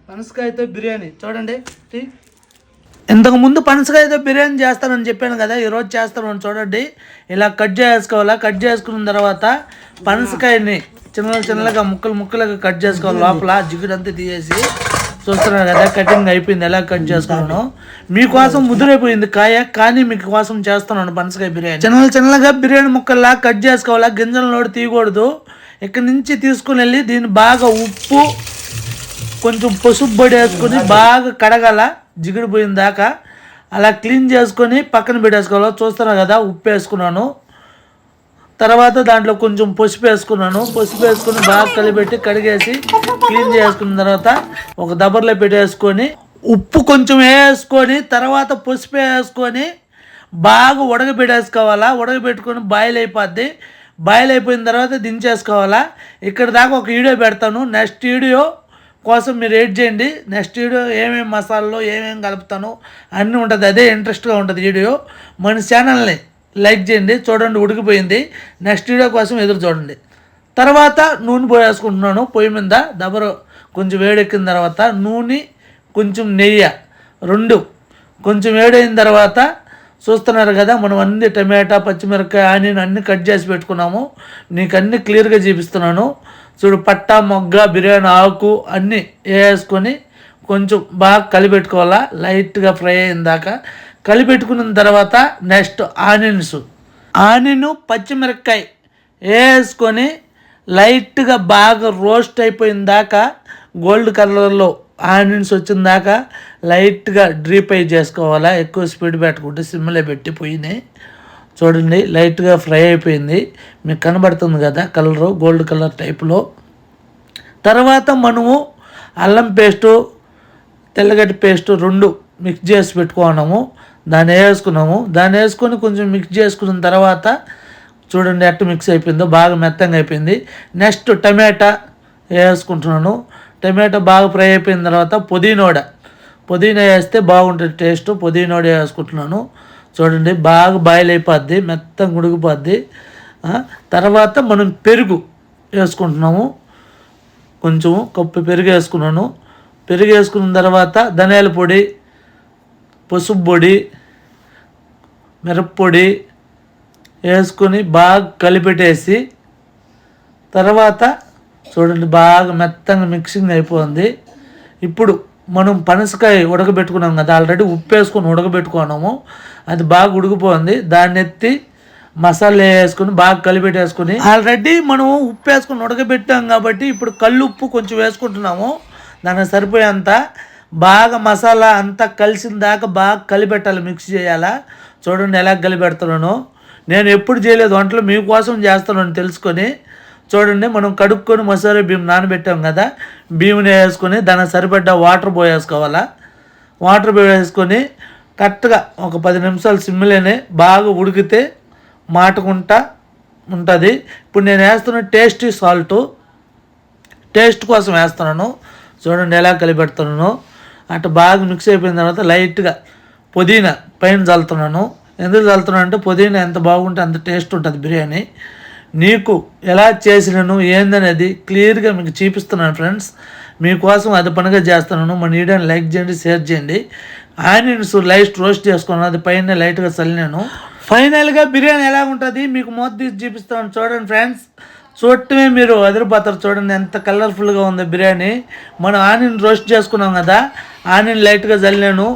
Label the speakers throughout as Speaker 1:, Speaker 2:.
Speaker 1: పనసకాయతో బిర్యానీ చూడండి. ఇంతకు ముందు పనసకాయతో బిర్యానీ చేస్తానని చెప్పాను కదా, ఈరోజు చేస్తాను చూడండి. ఇలా కట్ చేసుకోవాలా. కట్ చేసుకున్న తర్వాత పనసకాయని చిన్నగా ముక్కలుగా కట్ చేసుకోవాలి. లోపల జిగుడంతా తీసేసి చూస్తున్నారు కదా, కటింగ్ అయిపోయింది. ఎలా కట్ చేసుకున్నాను మీకోసం ముదురైపోయింది కాయ, కానీ మీకోసం చేస్తున్నాను పనసకాయ బిర్యానీ. చిన్నగా బిర్యానీ ముక్కల్లా కట్ చేసుకోవాలా. గింజల నోడు తీయకూడదు. ఇక్కడ నుంచి తీసుకుని వెళ్ళి దీన్ని బాగా ఉప్పు కొంచెం పసుపు పొడి వేసుకొని బాగా కడగాల జిగుడు పోయిన దాకా. అలా క్లీన్ చేసుకొని పక్కన పెట్టేసుకోవాలి. చూస్తున్నా కదా, ఉప్పు వేసుకున్నాను. తర్వాత దాంట్లో కొంచెం పసుపు వేసుకున్నాను. పసుపు వేసుకొని బాగా కలిపెట్టి కడిగేసి క్లీన్ చేసుకున్న తర్వాత ఒక దబర్లో పెట్టేసుకొని ఉప్పు కొంచెం వేసుకొని తర్వాత పసుపు వేసుకొని బాగా ఉడకబెట్టేసుకోవాలా. ఉడకబెట్టుకొని బాయిల్ అయిపోద్ది. బాయిల్ అయిపోయిన తర్వాత దించేసుకోవాలా. ఇక్కడ దాకా ఒక వీడియో పెడతాను. నెక్స్ట్ వీడియో కోసం మీరు వెయిట్ చేయండి. నెక్స్ట్ వీడియో ఏమేమి మసాలాలు ఏమేమి కలుపుతాను అన్నీ ఉంటుంది. అదే ఇంట్రెస్ట్గా ఉంటుంది వీడియో. మన ఛానల్ని లైక్ చేయండి. చూడండి, ఉడికిపోయింది. నెక్స్ట్ వీడియో కోసం ఎదురు చూడండి. తర్వాత నూనె పోయేసుకుంటున్నాను. పొయ్యి మీద దబరు కొంచెం వేడెక్కిన తర్వాత నూనె కొంచెం నెయ్యి రెండు కొంచెం వేడైన తర్వాత చూస్తున్నారు కదా, మనం అన్ని టమాటా పచ్చిమిరపకాయ ఆనియన్ అన్నీ కట్ చేసి పెట్టుకున్నాము. నీకు అన్నీ క్లియర్గా చూపిస్తున్నాను. చూడు, పట్టా మొగ్గ బిర్యానీ ఆకు అన్నీ వేసుకొని కొంచెం బాగా కలిపెట్టుకోవాలా. లైట్గా ఫ్రై అయిన దాకా కలిపెట్టుకున్న తర్వాత నెక్స్ట్ ఆనియన్ పచ్చిమిరపకాయ వేసుకొని లైట్గా బాగా రోస్ట్ అయిపోయిన దాకా గోల్డ్ కలర్లో ఆనియన్స్ వచ్చిన దాకా లైట్గా డ్రీప్ అయి చేసుకోవాలా. ఎక్కువ స్పీడ్ పెట్టకుంటే సిమ్లో పెట్టి పొయ్యిని చూడండి. లైట్గా ఫ్రై అయిపోయింది. మీకు కనబడుతుంది కదా కలరు, గోల్డ్ కలర్ టైప్లో. తర్వాత మనము అల్లం పేస్టు తెల్లగడ్డి పేస్టు రెండు మిక్స్ చేసి పెట్టుకున్నాము. దాన్ని వేసుకొని కొంచెం మిక్స్ చేసుకున్న తర్వాత చూడండి ఎట్ట మిక్స్ అయిపోయిందో, బాగా మెత్తంగా అయిపోయింది. నెక్స్ట్ టమాటా వేసుకుంటున్నాను. టమాటా బాగా ఫ్రై అయిపోయిన తర్వాత పుదీనా వేస్తే బాగుంటుంది టేస్ట్. పుదీనోడ వేసుకుంటున్నాను. చూడండి, బాగా బాయిల్ అయిపోద్ది, మెత్తంగా ఉడికిపోద్ది. తర్వాత మనం పెరుగు వేసుకుంటున్నాము. కొంచెం కప్పు పెరుగు వేసుకున్నాను. పెరుగు వేసుకున్న తర్వాత ధనియాల పొడి, పసుపు పొడి, మిరప్పొడి వేసుకొని బాగా కలిపెట్టేసి తర్వాత చూడండి బాగా మెత్తంగా మిక్సింగ్ అయిపోయింది. ఇప్పుడు మనం పనసకాయ ఉడకబెట్టుకున్నాం కదా, ఆల్రెడీ ఉప్పు వేసుకొని ఉడకబెట్టుకున్నాము. అది బాగా ఉడికిపోయింది. దాన్ని ఎత్తి మసాలా వేసుకొని బాగా కలిపెట్టేసుకొని ఆల్రెడీ మనము ఉప్పు వేసుకొని ఉడకబెట్టాం కాబట్టి ఇప్పుడు కళ్ళు ఉప్పు కొంచెం వేసుకుంటున్నాము. దానికి సరిపోయేంత బాగా మసాలా అంతా కలిసిన దాకా బాగా కలిపెట్టాలి, మిక్స్ చేయాలా. చూడండి ఎలా కలిపెడుతున్నాను. నేను ఎప్పుడు చేయలేదు వంటలు, మీకోసం చేస్తున్నాను తెలుసుకొని. చూడండి, మనం కడుక్కొని మసాలా బియ్యం నానబెట్టాం కదా, బియ్యంని వేసుకొని దానికి సరిపడ్డ వాటర్ పోయేసుకోవాలా. వాటర్ పోయేసుకొని కరెక్ట్గా ఒక 10 నిమిషాలు సిమ్లోనే బాగా ఉడికితే మాటకుంటా ఉంటుంది. ఇప్పుడు నేను వేస్తున్న సాల్ట్ టేస్ట్ కోసం వేస్తున్నాను. చూడండి ఎలా కలిపెడుతున్నాను. అటు బాగా మిక్స్ అయిపోయిన తర్వాత లైట్గా పుదీనా పైన చల్లుతున్నాను. ఎందుకు చల్లుతున్నాను అంటే పుదీనా ఎంత బాగుంటే అంత టేస్ట్ ఉంటుంది బిర్యానీ. నీకు ఎలా చేసినాను ఏందనేది క్లియర్గా మీకు చూపిస్తున్నాను ఫ్రెండ్స్. మీకోసం అది పనిగా చేస్తున్నాను. మన వీడియోని లైక్ చేయండి, షేర్ చేయండి. ఆనియన్స్ లైట్ రోస్ట్ చేసుకున్నాను, అది పైన లైట్గా చల్లినాను. ఫైనల్గా బిర్యానీ ఎలా ఉంటుంది మీకు మూత తీసి చూపిస్తాను. చూడండి ఫ్రెండ్స్, చూడటమే మీరు అదిరిపోతారు. చూడండి ఎంత కలర్ఫుల్గా ఉంది బిర్యానీ. మనం ఆనియన్ రోస్ట్ చేసుకున్నాం కదా, ఆనియన్ లైట్గా చల్లినాను.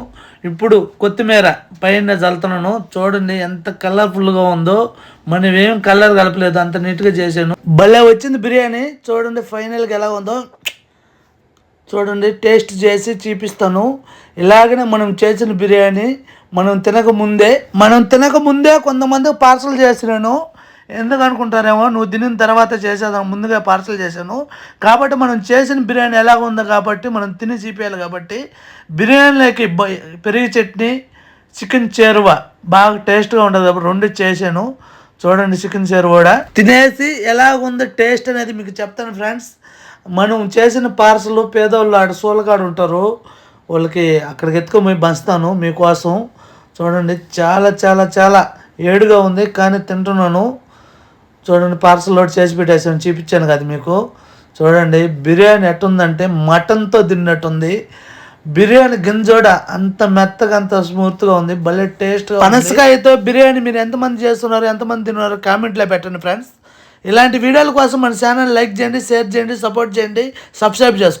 Speaker 1: ఇప్పుడు కొత్తిమీర పైన చల్లుతున్నాను. చూడండి ఎంత కలర్ఫుల్గా ఉందో. మనం ఏం కలర్ కలపలేదు, అంత నీట్గా చేశాను. భలే వచ్చింది బిర్యానీ. చూడండి ఫైనల్గా ఎలా ఉందో. చూడండి టేస్ట్ చేసి చూపిస్తాను. ఇలాగనే మనం చేసిన బిర్యానీ మనం తినకముందే కొంతమందికి పార్సల్ చేసినాను. ఎందుకు అనుకుంటారేమో, నువ్వు తినిన తర్వాత చేసేదాం, ముందుగా పార్సల్ చేశాను కాబట్టి మనం చేసిన బిర్యానీ ఎలాగ ఉందో కాబట్టి మనం తిని చూపించాలి. కాబట్టి బిర్యానీలోకి పెరుగు చట్నీ, చికెన్ చేరువ బాగా టేస్ట్గా ఉంటుంది కాబట్టి రెండు చేశాను. చూడండి చికెన్ చేరువ కూడా తినేసి ఎలాగ ఉందో టేస్ట్ అనేది మీకు చెప్తాను ఫ్రెండ్స్. మనం చేసిన పార్సల్ పేదవాళ్ళు ఆడ సోలగాడు ఉంటారు, వాళ్ళకి అక్కడికి ఎత్తుకొని పంచుతాను మీకోసం. చూడండి చాలా చాలా చాలా ఏడుగా ఉంది కానీ తింటున్నాను. చూడండి పార్సల్ లోడ్ చేసి పెట్టేసాను, చూపించాను కదా మీకు. చూడండి బిర్యానీ ఎట్టుందంటే మటన్తో తిన్నట్టుంది. బిర్యానీ గింజోడ అంత మెత్తగా అంత స్మూత్గా ఉంది, భలే టేస్ట్. పనసకాయతో బిర్యానీ మీరు ఎంతమంది చేస్తున్నారు, ఎంతమంది తిన్నారు కామెంట్లో పెట్టండి ఫ్రెండ్స్. ఇలాంటి వీడియోల కోసం మన ఛానల్ లైక్ చేయండి, షేర్ చేయండి, సపోర్ట్ చేయండి, సబ్స్క్రైబ్ చేసుకోండి.